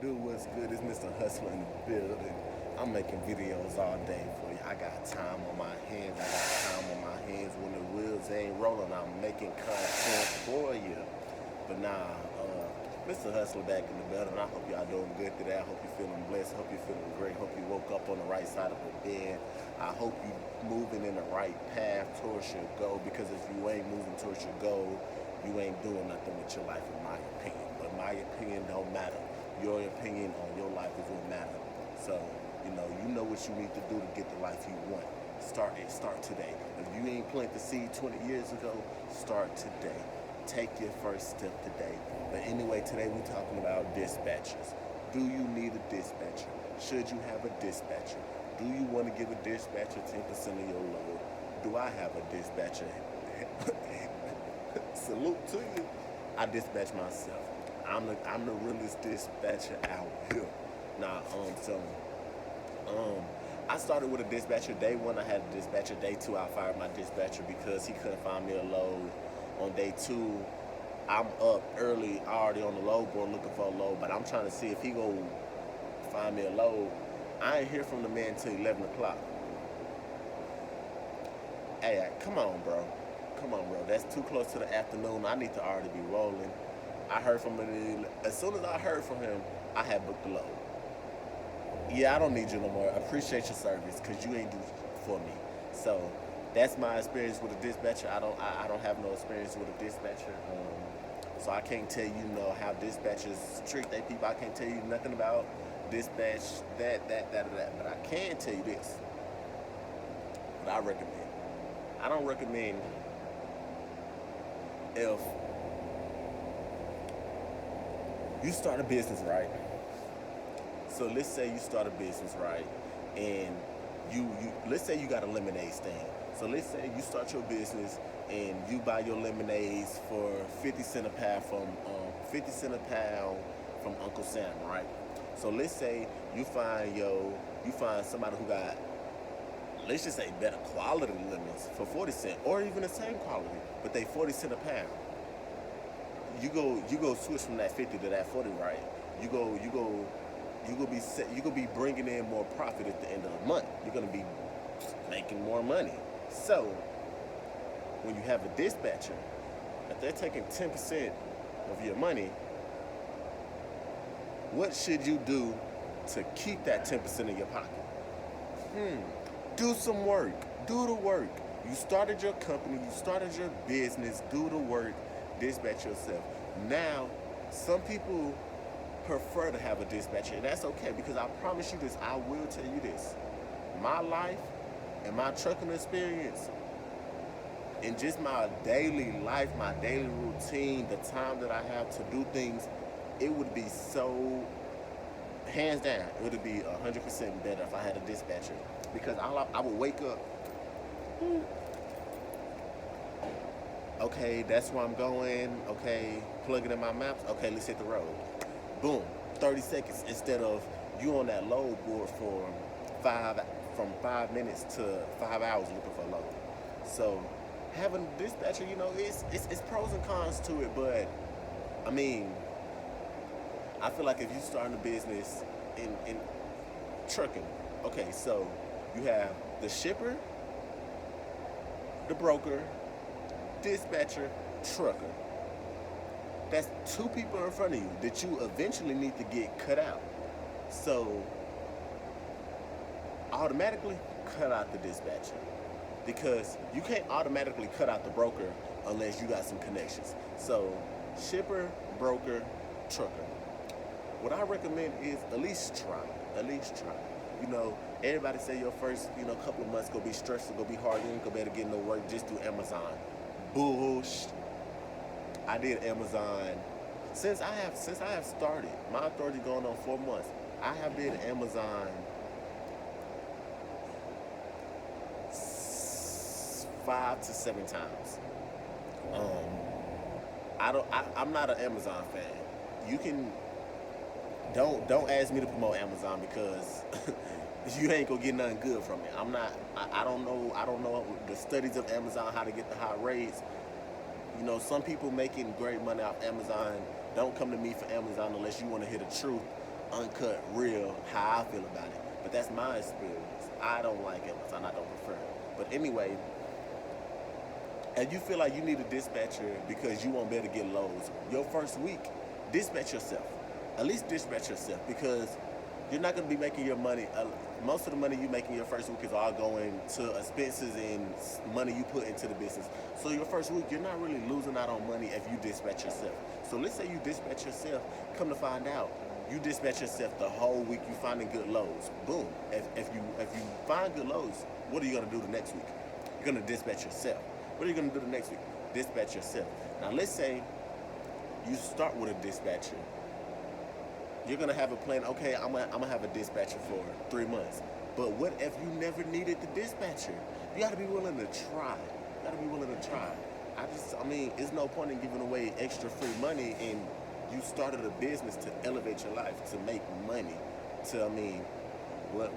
do? What's good? It's Mr. Hustler in the building. I'm making videos all day for you. I got time on my hands. I got time on my hands when the wheels ain't rolling. I'm making content for you. But nah, Mr. Hustler back in the building. I hope y'all doing good today. I hope you're feeling blessed. I hope you're feeling great. Hope you woke up on the right side of the bed. I hope you moving in the right path towards your goal. Because if you ain't moving towards your goal, you ain't doing nothing with your life, in my opinion. But my opinion don't matter. Your opinion on your life is what matters. So, you know what you need to do to get the life you want. Start today. If you ain't planted the seed 20 years ago, start today. Take your first step today. But anyway, today we're talking about dispatchers. Do you need a dispatcher? Should you have a dispatcher? Do you want to give a dispatcher 10% of your load? Do I have a dispatcher? Salute to you. I dispatch myself. I'm the realest dispatcher out here. Nah, um, I started with a dispatcher day one. I had a dispatcher day two. I fired my dispatcher because he couldn't find me a load. On day two, I'm up early, already on the load board looking for a load, but I'm trying to see if he go find me a load. I ain't hear from the man till 11 o'clock. Hey, come on, bro. Come on, bro. That's too close to the afternoon. I need to already be rolling. I heard from him. As soon as I heard from him, I had booked the load. Yeah, I don't need you no more. I appreciate your service because you ain't do for me. So that's my experience with a dispatcher. I don't have no experience with a dispatcher. So I can't tell you, how dispatchers treat their people. I can't tell you nothing about dispatch that. But I can tell you this. What I recommend. I don't recommend if you start a business, right? So let's say you start a business, right? And you let's say you got a lemonade stand. So let's say you start your business and you buy your lemonades for 50 cents a pound from 50 cents a pound from Uncle Sam, right? So let's say you find somebody who got, let's just say, better quality lemons for 40 cents, or even the same quality, but they 40 cents a pound. You go switch from that 50 to that 40, right? You gonna be bringing in more profit at the end of the month. You're gonna be making more money. So when you have a dispatcher, if they're taking 10% of your money, what should you do to keep that 10% in your pocket? Do some work. Do the work. You started your company, you started your business, do the work, dispatch yourself. Now, some people prefer to have a dispatcher, and that's okay because I promise you this, I will tell you this. My life and my trucking experience and just my daily life, my daily routine, the time that I have to do things, it would be so, hands down, it would be 100% better if I had a dispatcher because I would wake up. Okay, that's where I'm going. Okay, plug it in my maps. Okay, let's hit the road. Boom, 30 seconds instead of you on that load board for five from 5 minutes to 5 hours looking for a load. So having a dispatcher, it's pros and cons to it, but I mean, I feel like if you starting a business in trucking, okay, so you have the shipper, the broker, dispatcher, trucker. That's two people in front of you that you eventually need to get cut out. So automatically cut out the dispatcher because you can't automatically cut out the broker unless you got some connections. So shipper, broker, trucker. What I recommend is at least try. At least try. Everybody say your first, couple of months gonna be stressful, gonna be hard. You ain't gonna be able to get no work. Just do Amazon. Bullshit. I did Amazon since I have started. My authority going on 4 months. I have did Amazon 5 to 7 times. Um, I'm not an Amazon fan. You can don't ask me to promote Amazon because you ain't gonna get nothing good from it. I'm not. I don't know the studies of Amazon, how to get the high rates. Some people making great money off Amazon. Don't come to me for Amazon unless you want to hear the truth uncut, real, how I feel about it. But that's my experience. I don't like Amazon. I don't prefer it. But anyway, and you feel like you need a dispatcher because you won't be able to get loads your first week, dispatch yourself. At least dispatch yourself because you're not going to be making your money. Most of the money you make in your first week is all going to expenses and money you put into the business. So your first week, you're not really losing out on money if you dispatch yourself. So let's say you dispatch yourself. Come to find out, you dispatch yourself the whole week. You finding good loads. Boom. If you find good loads, what are you going to do the next week? You're going to dispatch yourself. What are you going to do the next week? Dispatch yourself. Now let's say you start with a dispatcher. You're gonna have a plan. Okay, I'm gonna have a dispatcher for 3 months. But what if you never needed the dispatcher? You gotta be willing to try. You gotta be willing to try. I mean, it's no point in giving away extra free money and you started a business to elevate your life, to make money. To, I mean, what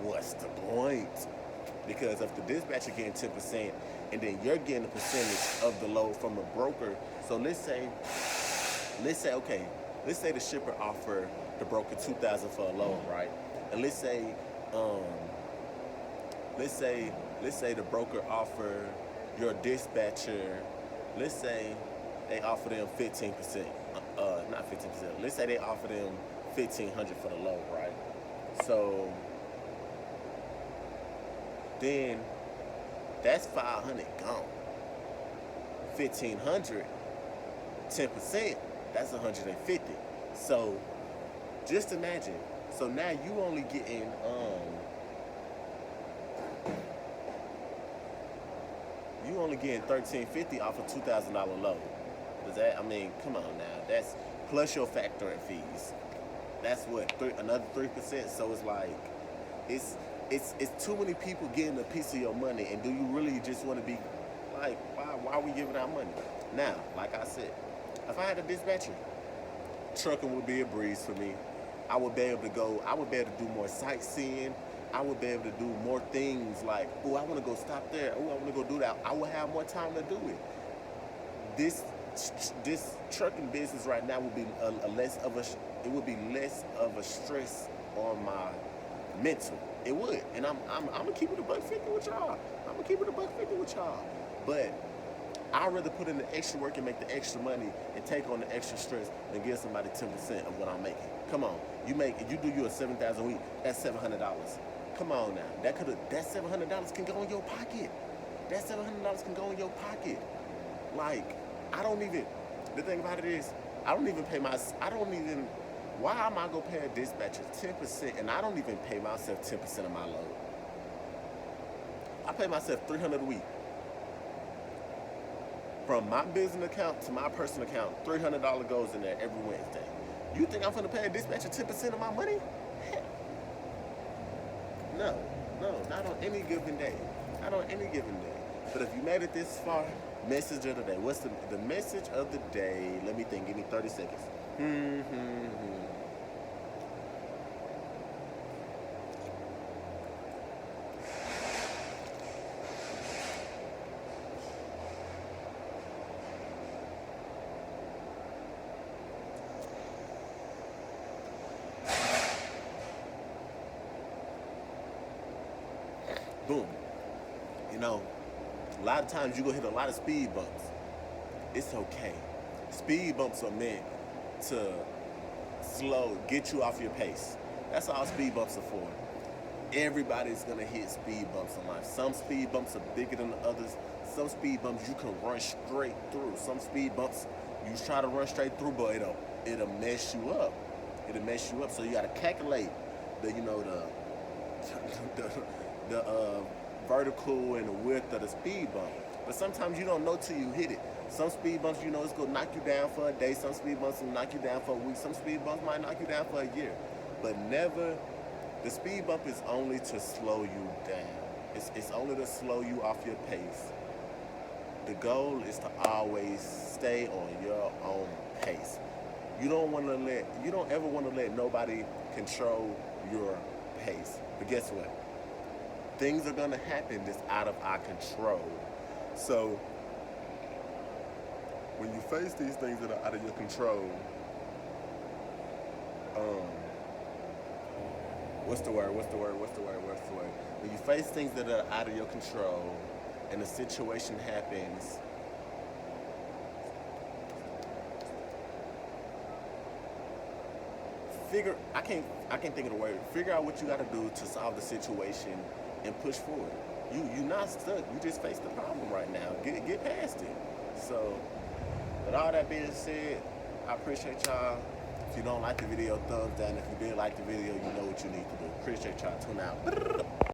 what's the point? Because if the dispatcher getting 10% and then you're getting a percentage of the load from a broker, so let's say the shipper offer the broker 2,000 for a load, right? And um, let's say the broker offer your dispatcher, let's say they offer them 15%, not 15%. Let's say they offer them 1,500 for the load, right? So then that's 500 gone. 1,500, 10%, that's 150. So just imagine. So now you only getting 1,350 off a $2,000 load. Does that? I mean, come on now. That's plus your factoring fees. That's what another 3%. So it's like it's it's too many people getting a piece of your money. And do you really just want to be like, why are we giving out money? Now, like I said, if I had a dispatcher, trucking would be a breeze for me. I would be able to go. I would be able to do more sightseeing. I would be able to do more things like, oh, I want to go stop there. Oh, I want to go do that. I would have more time to do it. This trucking business right now would be it would be less of a stress on my mental. It would, and I'm gonna keep it a buck 50 with y'all. I'm gonna keep it a buck 50 with y'all. But I'd rather put in the extra work and make the extra money and take on the extra stress than give somebody 10% of what I'm making. Come on, you do you a 7,000 a week. That's $700. Come on now, that $700 can go in your pocket. That $700 can go in your pocket. Like, I don't even. The thing about it is, I don't even pay my. I don't even. Why am I gonna pay a dispatcher 10% and I don't even pay myself 10% of my load? I pay myself $300 a week. From my business account to my personal account, $300 goes in there every Wednesday. You think I'm gonna pay a dispatcher 10% of my money? Heck. No, not on any given day. Not on any given day. But if you made it this far, message of the day. What's the message of the day? Let me think. Give me 30 seconds. Boom. You know, a lot of times you go hit a lot of speed bumps. It's okay. Speed bumps are meant to get you off your pace. That's all speed bumps are for. Everybody's gonna hit speed bumps in life. Some speed bumps are bigger than others. Some speed bumps you can run straight through. Some speed bumps you try to run straight through, but it'll mess you up. It'll mess you up. So you gotta calculate the the vertical and the width of the speed bump. But sometimes you don't know till you hit it. Some speed bumps, it's gonna knock you down for a day. Some speed bumps will knock you down for a week. Some speed bumps might knock you down for a year. But never, the speed bump is only to slow you down. It's only to slow you off your pace. The goal is to always stay on your own pace. You don't ever want to let nobody control your pace. But guess what? Things are gonna happen that's out of our control. So when you face these things that are out of your control, what's the word? When you face things that are out of your control and a situation happens, I can't think of the word. Figure out what you gotta do to solve the situation and push forward. You not stuck. You just face the problem right now. Get past it. So with all that being said, I appreciate y'all. If you don't like the video, thumbs down. If you did like the video, you know what you need to do. Appreciate y'all. Tune out.